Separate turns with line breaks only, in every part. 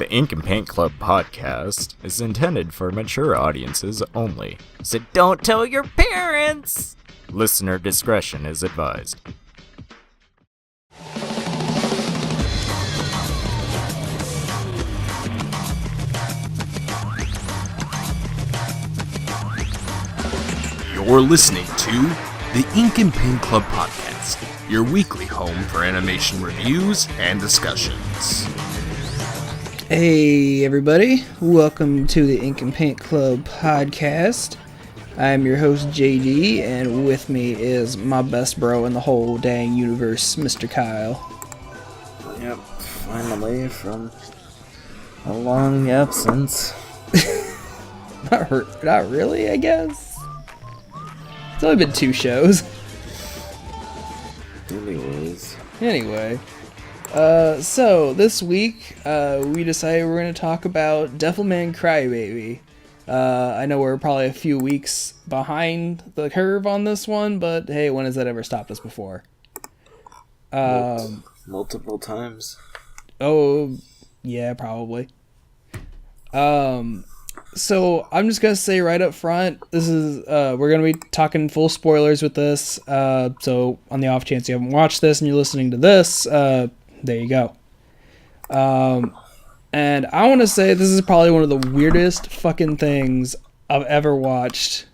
The Ink and Paint Club podcast is intended for mature audiences only, so don't tell your parents! Listener discretion is advised.
You're listening to the Ink and Paint Club podcast, your weekly home for animation reviews and discussions.
Hey everybody, welcome to the Ink and Paint Club podcast. I'm your host JD, and with me is my best bro in the whole dang universe, Mr. Kyle.
Yep, finally, from a long absence.
Not really, I guess. It's only been 2 shows. Anyway, so this week we decided we're going to talk about Devilman Crybaby. I know we're probably a few weeks behind the curve on this one, but hey, when has that ever stopped us before?
Multiple times.
Oh, yeah, probably. So I'm just gonna say right up front, this is we're gonna be talking full spoilers with this. So on the off chance you haven't watched this and you're listening to this, there you go. And I want to say this is probably one of the weirdest fucking things I've ever watched.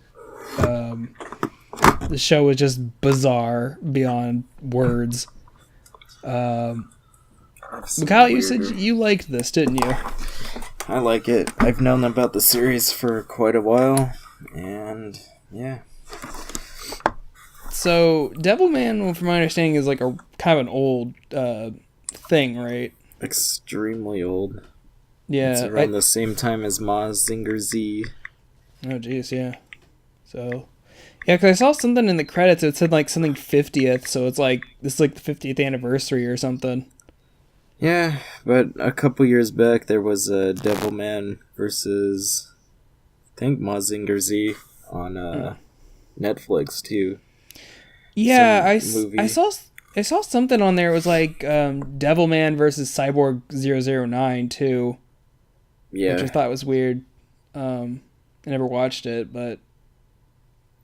The show was just bizarre beyond words. Kyle, you said you liked this, didn't you?
I like it. I've known about the series for quite a while, and yeah.
So, Devilman, from my understanding, is like a kind of an old thing, right?
Extremely old.
Yeah.
It's around the same time as Mazinger Z.
Oh, jeez, yeah. So, yeah, because I saw something in the credits, it said like something 50th, so it's like, this is like the 50th anniversary or something.
Yeah, but a couple years back there was a Devilman versus, I think, Mazinger Z on Netflix too.
Yeah, I saw something on there. It was like Devilman versus Cyborg 009 too.
Yeah,
which I thought was weird. I never watched it, but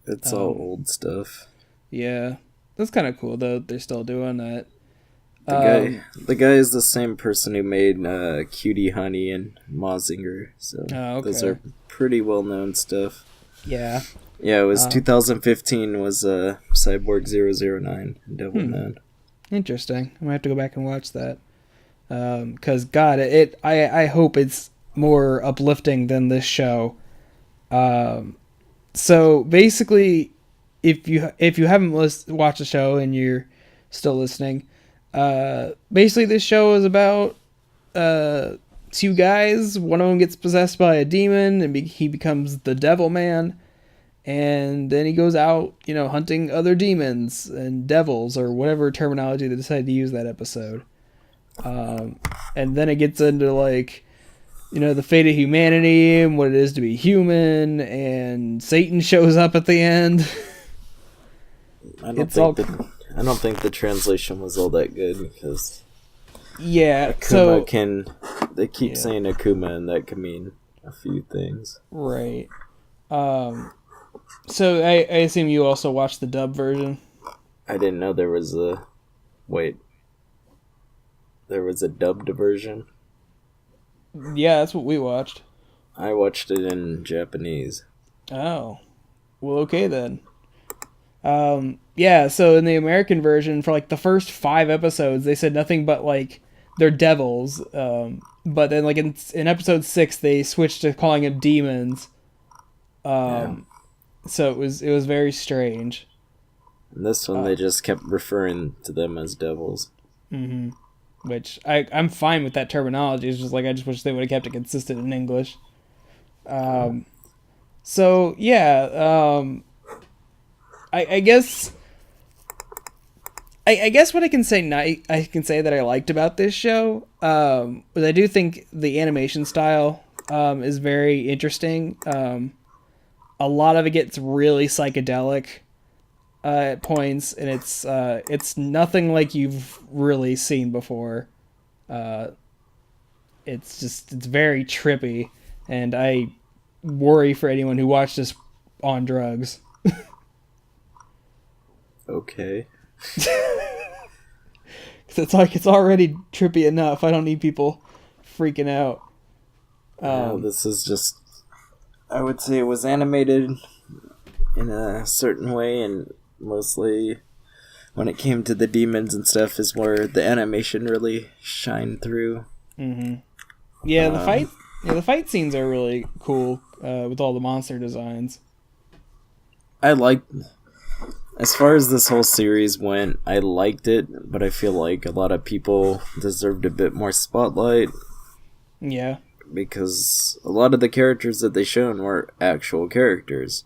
it's all old stuff.
Yeah, that's kind of cool though. They're still doing that.
The guy is the same person who made Cutie Honey and Mazinger, so those are pretty well known stuff.
Yeah.
Yeah, it was 2015 was Cyborg 009 and Devilman.
Interesting. I'm gonna have to go back and watch that. Cause God, I hope it's more uplifting than this show. So basically, if you haven't watched the show and you're still listening. Basically this show is about 2 guys. One of them gets possessed by a demon and he becomes the Devilman, and then he goes out, hunting other demons and devils, or whatever terminology they decided to use that episode. And then it gets into like, the fate of humanity and what it is to be human, and Satan shows up at the end.
I don't think the translation was all that good, because
Akuma
they keep saying Akuma, and that can mean a few things.
Right. So I assume you also watched the dub version?
I didn't know there was a... Wait. There was a dubbed version?
Yeah, that's what we watched.
I watched it in Japanese.
Oh. Well, okay then. Yeah, so in the American version, for like the first 5 episodes, they said nothing but like they're devils. But then like in episode 6, they switched to calling them demons. So it was very strange.
In this one, they just kept referring to them as devils.
Mm-hmm. Which I'm fine with that terminology. It's just like I just wish they would have kept it consistent in English. So yeah. I guess what I can say that I liked about this show was I do think the animation style is very interesting. A lot of it gets really psychedelic at points, and it's nothing like you've really seen before. it's very trippy, and I worry for anyone who watched this on drugs.
Okay.
It's already trippy enough. I don't need people freaking out.
This is just, I would say it was animated in a certain way, and mostly when it came to the demons and stuff is where the animation really shined through.
Mm-hmm. Yeah, the fight scenes are really cool with all the monster designs.
I liked, as far as this whole series went, I liked it, but I feel like a lot of people deserved a bit more spotlight.
Yeah.
Because a lot of the characters that they shown were actual characters.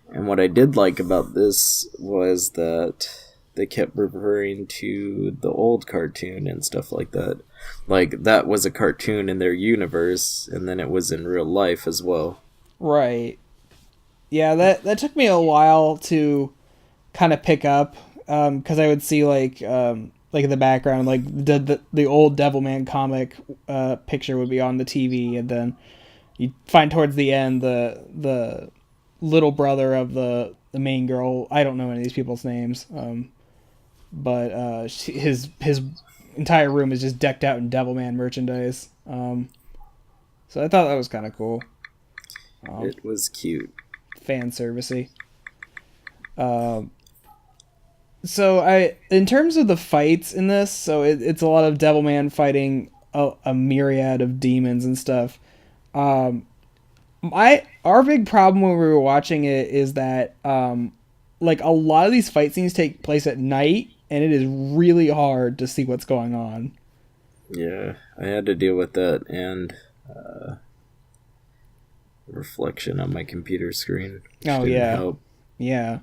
And what I did like about this was that they kept referring to the old cartoon and stuff like that. Like, that was a cartoon in their universe, and then it was in real life as well.
Right. Yeah, that took me a while to kind of pick up, because I would see like in the background, like the old Devilman comic picture would be on the TV, and then you find towards the end the little brother of the main girl. I don't know any of these people's names, but his entire room is just decked out in Devilman merchandise. So I thought that was kind of cool.
It was cute.
Fan servicey. So in terms of the fights in this, so it's a lot of Devilman fighting a myriad of demons and stuff. Our big problem when we were watching it is that like a lot of these fight scenes take place at night, and it is really hard to see what's going on.
Yeah, I had to deal with that, and reflection on my computer screen.
Oh yeah, help. Yeah.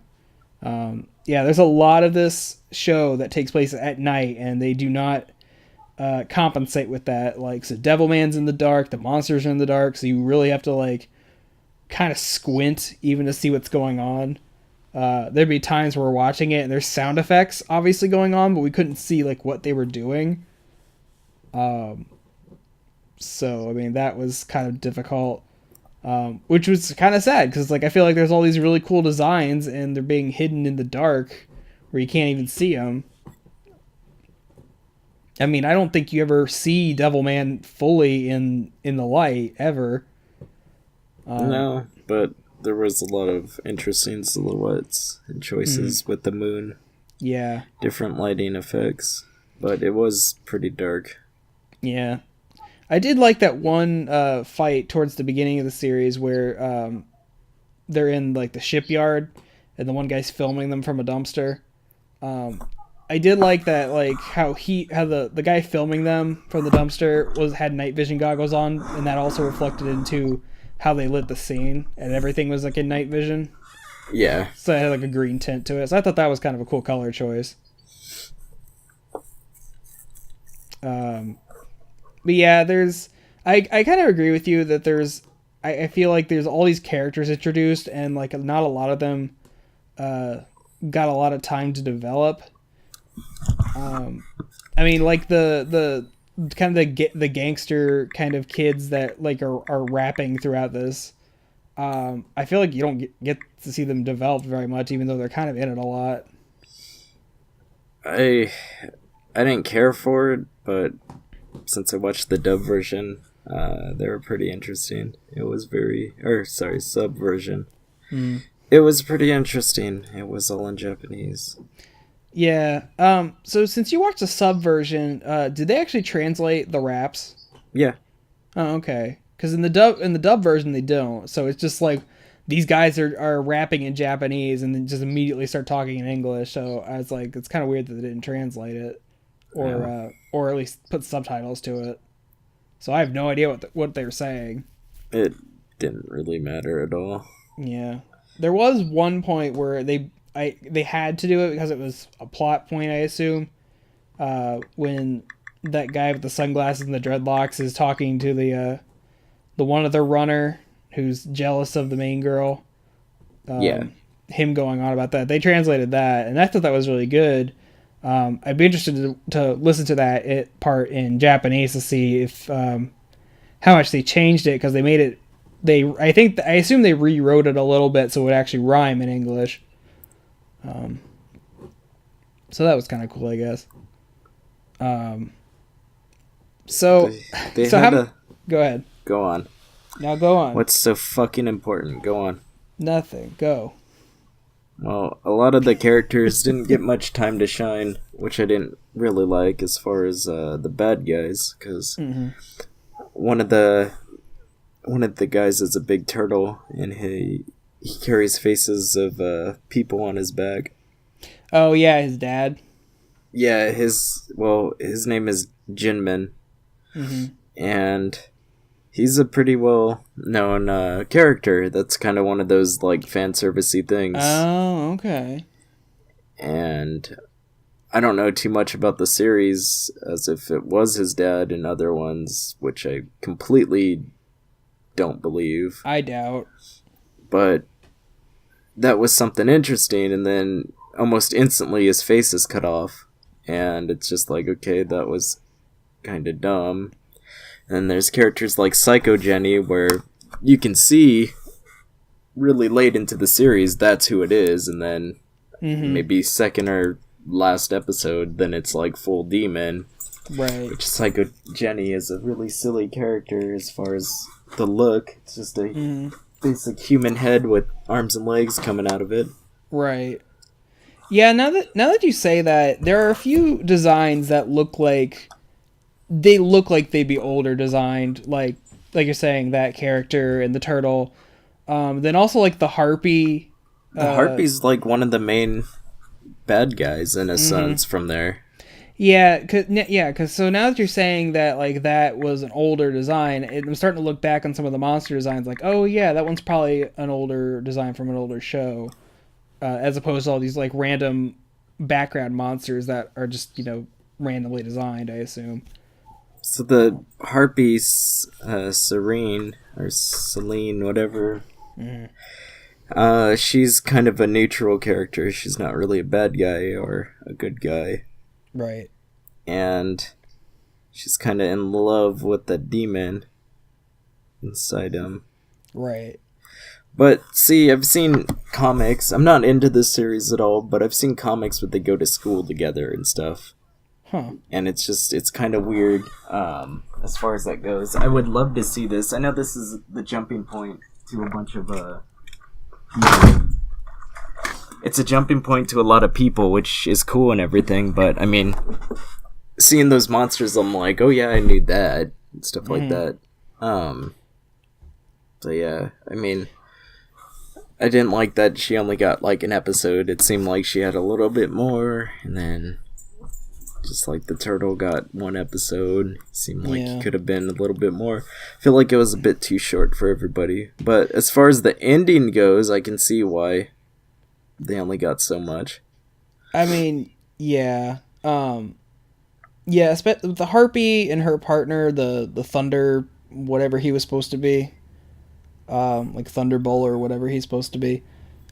Yeah, there's a lot of this show that takes place at night, and they do not compensate with that. Like, so Devilman's in the dark, the monsters are in the dark, so you really have to like kind of squint even to see what's going on. There'd be times where we're watching it and there's sound effects obviously going on, but we couldn't see like what they were doing. So I mean that was kind of difficult. Which was kind of sad because like I feel like there's all these really cool designs and they're being hidden in the dark where you can't even see them. I mean, I don't think you ever see Devilman fully in the light ever.
No, but there was a lot of interesting silhouettes and choices with the moon.
Yeah. Different
lighting effects, but it was pretty dark.
Yeah. I did like that one fight towards the beginning of the series where they're in like the shipyard and the one guy's filming them from a dumpster. I did like that, like how the guy filming them from the dumpster had night vision goggles on, and that also reflected into how they lit the scene, and everything was like in night vision.
Yeah.
So it had like a green tint to it. So I thought that was kind of a cool color choice. But yeah, I kind of agree with you that I feel like there's all these characters introduced and like not a lot of them got a lot of time to develop. I mean, like the kind of the gangster kind of kids that like are rapping throughout this. I feel like you don't get to see them develop very much, even though they're kind of in it a lot.
I didn't care for it, but since I watched the dub version, they were pretty interesting. It was sub version. It was pretty interesting. It was all in Japanese.
Yeah. So since you watched the sub version, did they actually translate the raps?
Yeah.
Oh, okay. Because in the dub version they don't. So it's just like these guys are rapping in Japanese and then just immediately start talking in English. So I was like, it's kind of weird that they didn't translate it, or at least put subtitles to it. So I have no idea what they were saying.
It didn't really matter at all.
Yeah. There was one point where they had to do it because it was a plot point, I assume. When that guy with the sunglasses and the dreadlocks is talking to the one other runner who's jealous of the main girl.
Yeah.
Him going on about that. They translated that, and I thought that was really good. I'd be interested to listen to that part in Japanese to see if how much they changed it, because they made it. I assume they rewrote it a little bit so it would actually rhyme in English. So that was kind of cool, I guess. So
They
so
had
go ahead.
Go on.
Now go on.
What's so fucking important? Go on.
Nothing. Go.
Well, a lot of the characters didn't get much time to shine, which I didn't really like as far as the bad guys, because one of the guys is a big turtle, and he carries faces of people on his back.
Oh yeah, his dad.
Yeah, his name is Jinmin, and he's a pretty well known character. That's kind of one of those like fan servicey things.
Oh, okay.
And I don't know too much about the series, as if it was his dad in other ones, which I completely don't believe.
I doubt.
But that was something interesting, and then almost instantly his face is cut off, and it's just like, okay, that was kind of dumb. And there's characters like Psycho Jenny, where you can see really late into the series that's who it is, and then maybe second or last episode, then it's like full demon.
Right.
Which Psycho Jenny is a really silly character as far as the look. It's just a basic human head with arms and legs coming out of it.
Right. Yeah, now that you say that, there are a few designs that look like they'd be older designed, like you're saying, that character and the turtle. Then also like the harpy.
The harpy's like one of the main bad guys in a sense from there.
Yeah, cause so now that you're saying that, like, that was an older design, I'm starting to look back on some of the monster designs, like, oh yeah, that one's probably an older design from an older show, as opposed to all these like random background monsters that are just, randomly designed, I assume.
So the harpy, Serene, or Celine, whatever, she's kind of a neutral character. She's not really a bad guy or a good guy.
Right.
And she's kind of in love with the demon inside him.
Right.
But, see, I've seen comics. I'm not into this series at all, but I've seen comics where they go to school together and stuff.
Huh.
And it's kind of weird as far as that goes. I would love to see this. I know this is the jumping point to a bunch of it's a jumping point to a lot of people, which is cool and everything, but I mean, seeing those monsters, I'm like, oh yeah, I need that and stuff like that. So yeah, I mean, I didn't like that she only got like an episode. It seemed like she had a little bit more, and then just like the turtle got one episode. It seemed like it could have been a little bit more. I feel like it was a bit too short for everybody. But as far as the ending goes, I can see why they only got so much.
I mean, yeah. The harpy and her partner, the thunder, whatever he was supposed to be, like Thunderbolt or whatever he's supposed to be.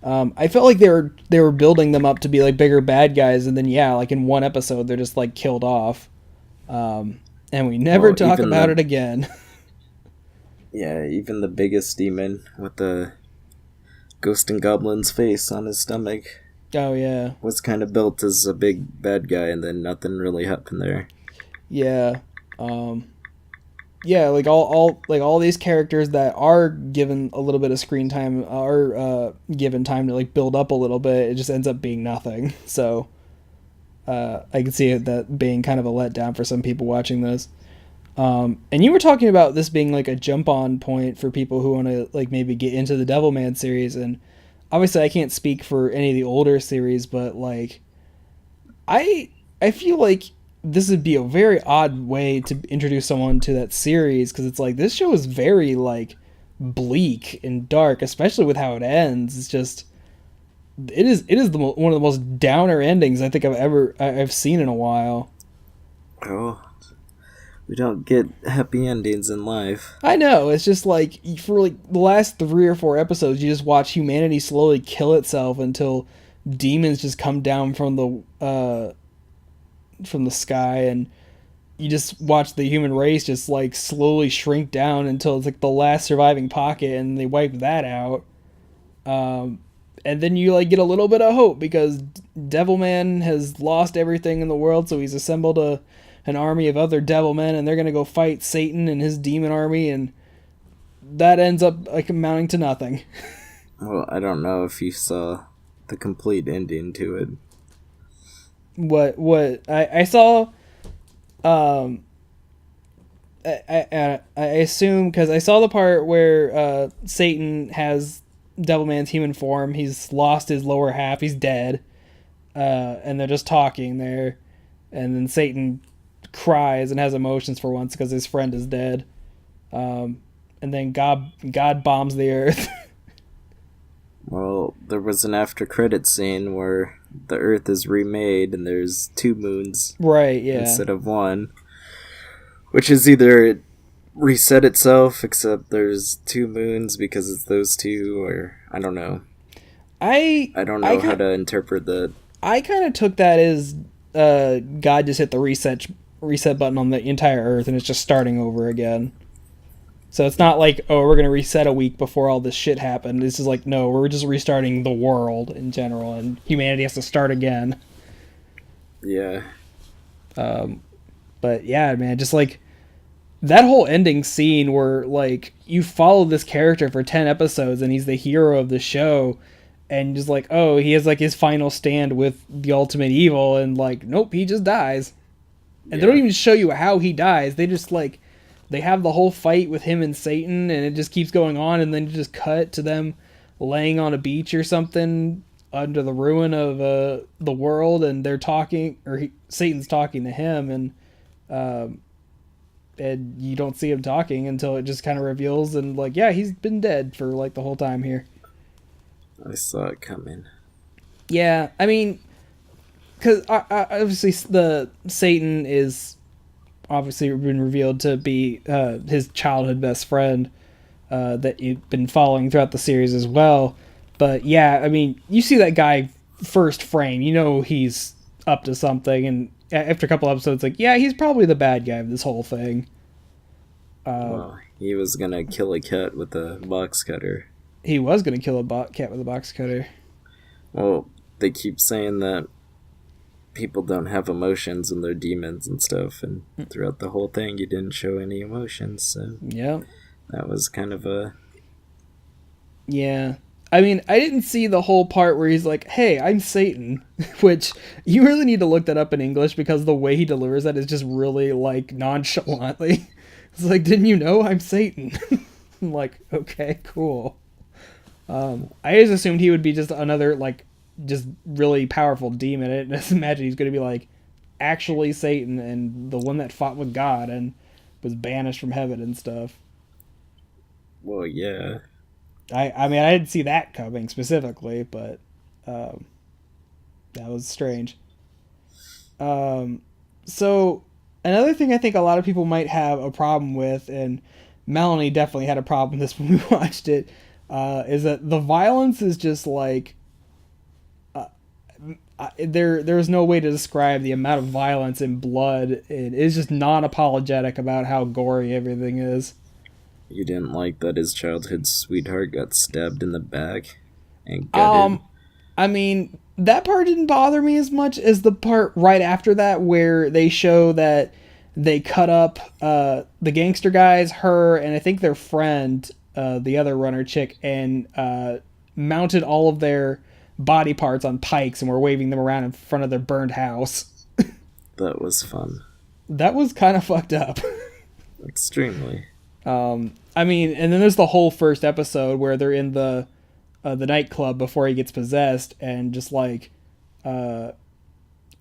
I felt like they were building them up to be like bigger bad guys, and then like in one episode they're just like killed off, and we never talk about it again.
Yeah, even the biggest demon with the Ghost and Goblin's face on his stomach.
Oh yeah,
was kind of built as a big bad guy, and then nothing really happened there.
Yeah, like all these characters that are given a little bit of screen time are given time to like build up a little bit. It just ends up being nothing. So I can see that being kind of a letdown for some people watching this. And you were talking about this being like a jump on point for people who want to like maybe get into the Devilman series, and obviously I can't speak for any of the older series, but like I feel like this would be a very odd way to introduce someone to that series, because it's like this show is very like bleak and dark, especially with how it ends. It's just it is one of the most downer endings I think I've seen in a while.
Oh, we don't get happy endings in life.
I know, it's just like for like the last 3 or 4 episodes, you just watch humanity slowly kill itself until demons just come down from the sky, and you just watch the human race just like slowly shrink down until it's like the last surviving pocket, and they wipe that out. And then you like get a little bit of hope because Devilman has lost everything in the world, so he's assembled an army of other Devilmen, and they're gonna go fight Satan and his demon army, and that ends up like amounting to nothing.
Well, I don't know if you saw the complete ending to it.
What I saw, I assume, because I saw the part where Satan has Devilman's human form. He's lost his lower half. He's dead, and they're just talking there, and then Satan cries and has emotions for once because his friend is dead, and then God bombs the earth.
Well, there was an after credit scene where the Earth is remade and there's 2 moons,
Right, yeah.
instead of 1, which is either it reset itself, except there's 2 moons because it's those 2, or I don't know. I don't know how to interpret that.
I kind of took that as God just hit the reset button on the entire Earth and it's just starting over again. So it's not like, oh, we're going to reset a week before all this shit happened. This is like, no, we're just restarting the world in general, and humanity has to start again.
Yeah.
But yeah, man, just like that whole ending scene where like you follow this character for 10 episodes and he's the hero of the show, and just like, oh, he has like his final stand with the ultimate evil, and like, nope, he just dies. And they don't even show you how he dies. They just like, they have the whole fight with him and Satan, and it just keeps going on, and then you just cut to them laying on a beach or something under the ruin of the world, and they're talking, or Satan's talking to him, and you don't see him talking until it just kind of reveals, and like, yeah, he's been dead for like the whole time here.
I saw it coming.
Yeah, I mean, because obviously the Satan is obviously been revealed to be his childhood best friend that you've been following throughout the series as well. But yeah, I mean, you see that guy first frame, you know he's up to something, and after a couple episodes, like, yeah, he's probably the bad guy of this whole thing.
Well, he was gonna kill a cat with a box cutter.
He was gonna kill a cat with a box cutter.
Well, they keep saying that people don't have emotions and they're demons and stuff, and throughout the whole thing you didn't show any emotions, so
yeah,
that was kind of a...
Yeah, I mean, I didn't see the whole part where he's like, hey, I'm Satan, which you really need to look that up in English because the way he delivers that is just really like nonchalantly. It's like, didn't you know I'm Satan? I'm like, okay, cool. I just assumed he would be just another like just really powerful demon. I didn't imagine he's going to be like actually Satan and the one that fought with God and was banished from heaven and stuff.
Well, yeah.
I mean, I didn't see that coming specifically, but that was strange. So another thing I think a lot of people might have a problem with, and Melanie definitely had a problem with this when we watched it, is that the violence is just like there's no way to describe the amount of violence and blood. It is just non-apologetic about how gory everything is.
You didn't like that his childhood sweetheart got stabbed in the back and gutted?
I mean, that part didn't bother me as much as the part right after that where they show that they cut up the gangster guys, her, and I think their friend, the other runner chick, and mounted all of their body parts on pikes and were waving them around in front of their burned house.
That was fun.
That was kind of fucked up.
Extremely.
I mean, and then there's the whole first episode where they're in the nightclub before he gets possessed, and just like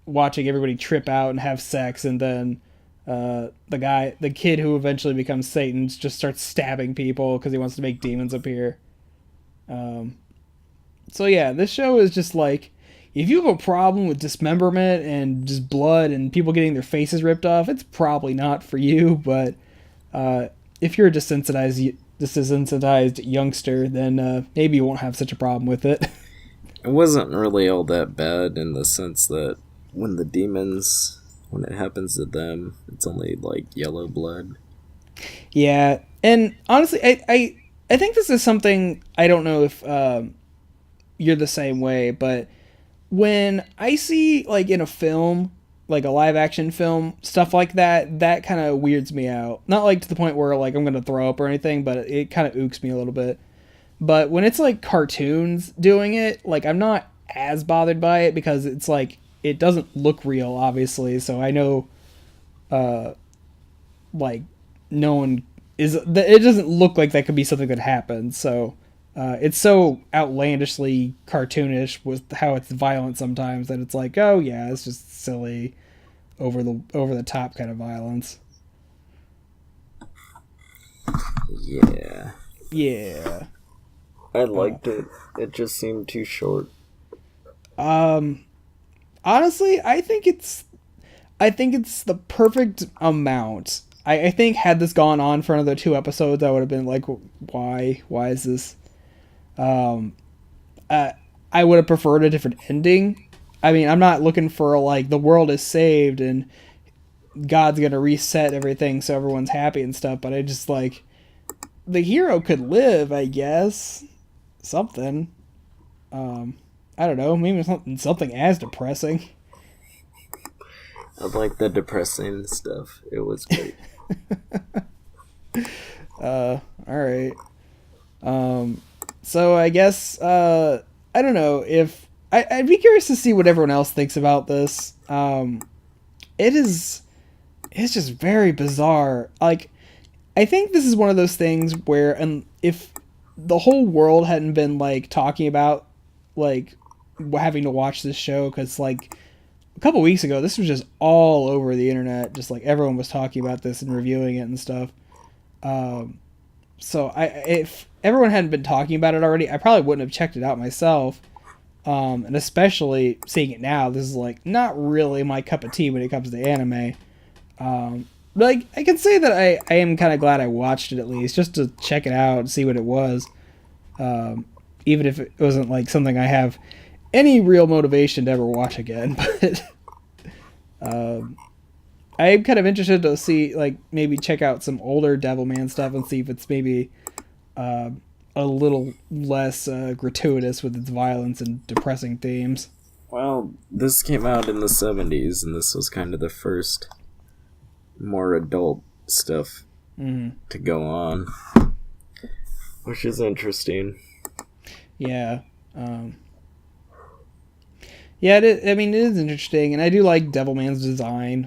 watching everybody trip out and have sex, and then the kid who eventually becomes Satan just starts stabbing people because he wants to make demons appear. So yeah, this show is just like, if you have a problem with dismemberment and just blood and people getting their faces ripped off, it's probably not for you. But if you're a desensitized youngster, then maybe you won't have such a problem with it.
It wasn't really all that bad in the sense that when the demons when it happens to them, it's only like yellow blood.
Yeah, and honestly, I think this is something, I don't know if you're the same way, but when I see, like, in a film, like a live action film, stuff like that kind of weirds me out. Not like to the point where like I'm gonna throw up or anything, but it kind of ooks me a little bit. But when it's like cartoons doing it, like I'm not as bothered by it because it's like it doesn't look real, obviously. So I know, like no one is. It doesn't look like that could be something that happens. So it's so outlandishly cartoonish with how it's violent sometimes that it's like, oh yeah, it's just silly, over the top kind of violence.
Yeah.
Yeah.
I liked it. It just seemed too short.
Honestly, I think it's the perfect amount. I think had this gone on for another 2 episodes, I would have been like, why is this? I would have preferred a different ending. I mean, I'm not looking for like the world is saved and God's gonna reset everything so everyone's happy and stuff, but I just like the hero could live, I guess. Something. I don't know, maybe something as depressing.
I like the depressing stuff. It was great.
Alright. So I guess I don't know if I'd be curious to see what everyone else thinks about this. It's just very bizarre. Like, I think this is one of those things where, and if the whole world hadn't been like talking about like having to watch this show, because like a couple weeks ago this was just all over the internet, just like everyone was talking about this and reviewing it and stuff. So if everyone hadn't been talking about it already, I probably wouldn't have checked it out myself. And especially seeing it now, this is like not really my cup of tea when it comes to anime. Like I can say that I am kind of glad I watched it, at least just to check it out and see what it was. Even if it wasn't like something I have any real motivation to ever watch again, but I'm kind of interested to see, like, maybe check out some older Devilman stuff and see if it's maybe a little less gratuitous with its violence and depressing themes.
Well, this came out in the 70s, and this was kind of the first more adult stuff to go on, which is interesting.
Yeah. Yeah, it is interesting, and I do like Devilman's design,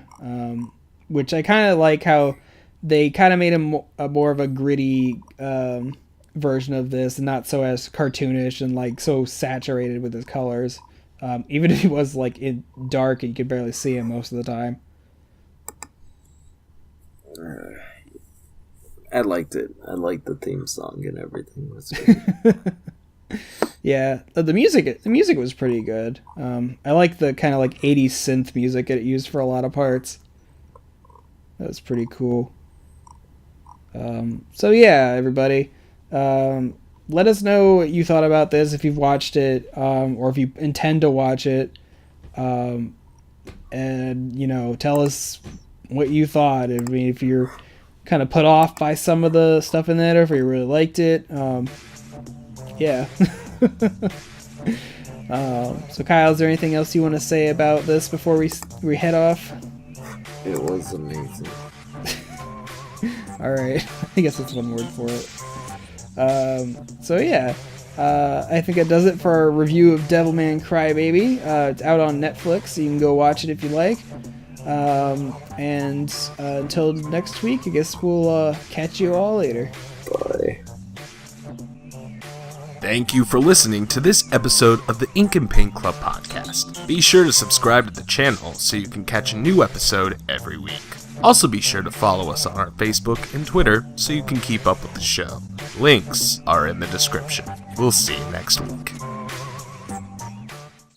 which I kind of like how they kind of made him a more of a gritty version of this, and not so as cartoonish and like so saturated with his colors. Even if he was like in dark and you could barely see him most of the time.
I liked it. I liked the theme song and everything. It was good.
Yeah, the music was pretty good. I like the kind of like 80s synth music it used for a lot of parts. That was pretty cool. So yeah, everybody, let us know what you thought about this, if you've watched it, or if you intend to watch it, and tell us what you thought. I mean, if you're kind of put off by some of the stuff in it, or if you really liked it. Yeah. So Kyle, is there anything else you want to say about this before we head off?
It was amazing.
Alright, I guess that's one word for it. So yeah, I think that does it for our review of Devilman Crybaby. It's out on Netflix, so you can go watch it if you like. And until next week, I guess we'll catch you all later.
Bye.
Thank you for listening to this episode of the Ink and Paint Club podcast. Be sure to subscribe to the channel so you can catch a new episode every week. Also be sure to follow us on our Facebook and Twitter so you can keep up with the show. Links are in the description. We'll see you next week.